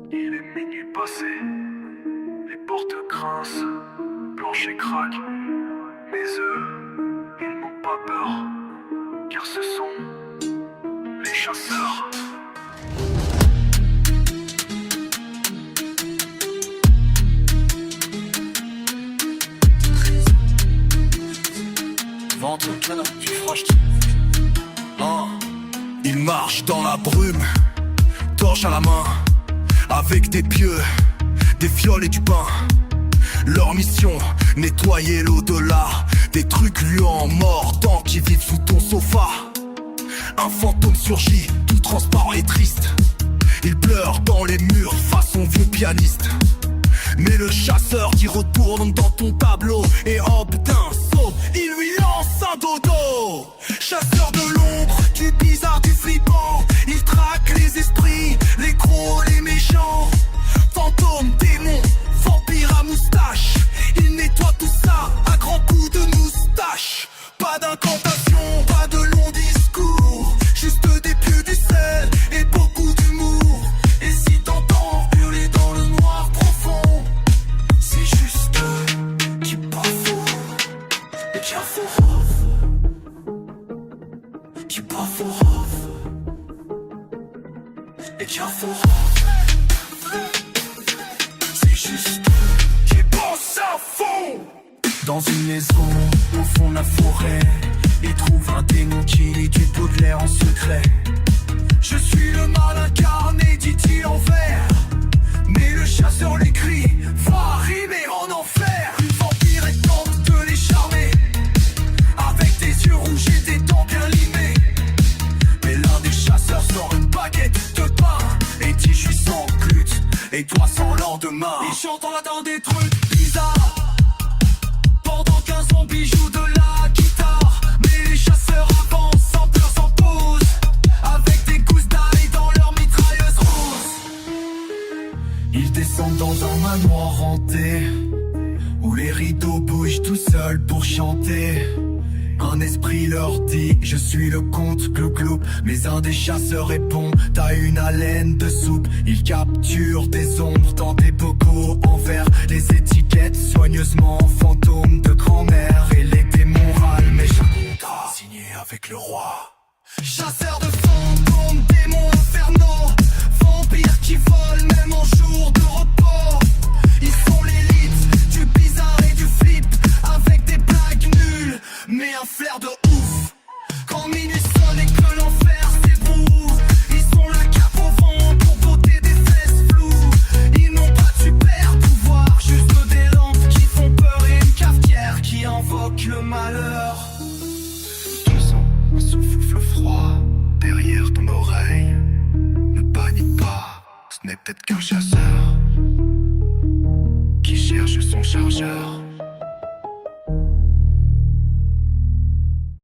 Il est minuit passé, les portes grincent, plancher craque, mais eux, ils n'ont pas peur, car ce sont les chasseurs. Ventre, tu froches. Il marche dans la brume, torche à la main, avec des pieux, des fioles et du pain. Leur mission, nettoyer l'au-delà, des trucs luants, mordants qui vivent sous ton sofa. Un fantôme surgit, tout transparent et triste. Il pleure dans les murs, façon vieux pianiste. Mais le chasseur qui retourne dans ton tableau, et hop d'un saut, il lui lance un dodo. Chasseur de l'ombre, du bizarre, du flippant, il traque les esprits, les gros, les méchants. Fantôme, démon, vampire à moustache, il nettoie tout ça à grands coups de moustache. Pas d'incantation, pas de long discours, juste des pieux, du sel et beaucoup d'humour. Et si t'entends hurler dans le noir profond, c'est juste qui bafouent et qui qui bafouent et qui c'est juste qui pense à fond. Dans une maison au fond de la forêt, il trouve un démon qui lit du Baudelaire en secret. Je suis le mal incarné, dit-il en vers. Mais le chasseur lui crie, va rimer en enfer. Une vampire est tente de les charmer, avec des yeux rouges et des dents bien limées. Mais l'un des chasseurs sort une baguette de pain et dit je suis sans glute et toi sans lendemain. Il chante en latin des trucs bizarres, pendant qu'un zombie joue de la guitare. Mais les chasseurs avancent sans peur, sans pause, avec des gousses d'ail dans leur mitrailleuse rose. Ils descendent dans un manoir hanté, où les rideaux bougent tout seuls pour chanter. Un esprit leur dit, je suis le comte Glou-Glou. Mais un des chasseurs répond, t'as une haleine de soupe. Ils capturent des ombres dans des bocaux en verre, les étiquettes soigneusement fantômes de grand-mère. Et les démons râlent, mais j'ai un contrat signé avec le roi. Chasseurs de fantômes, démons infernaux, vampires qui volent même en jour de repos. Ils sont l'élite du bizarre et du flip, avec des blagues nulles mais un flair de ouf. Quand minuit sonne et que l'enfer s'ébrouve, ils sont la cape au vent pour voter des fesses floues. Ils n'ont pas de super pouvoir, juste des lampes qui font peur et une cafetière qui invoque le malheur. Tu sens un souffle froid derrière ton oreille. Ne panique pas, ce n'est peut-être qu'un chasseur qui cherche son chargeur.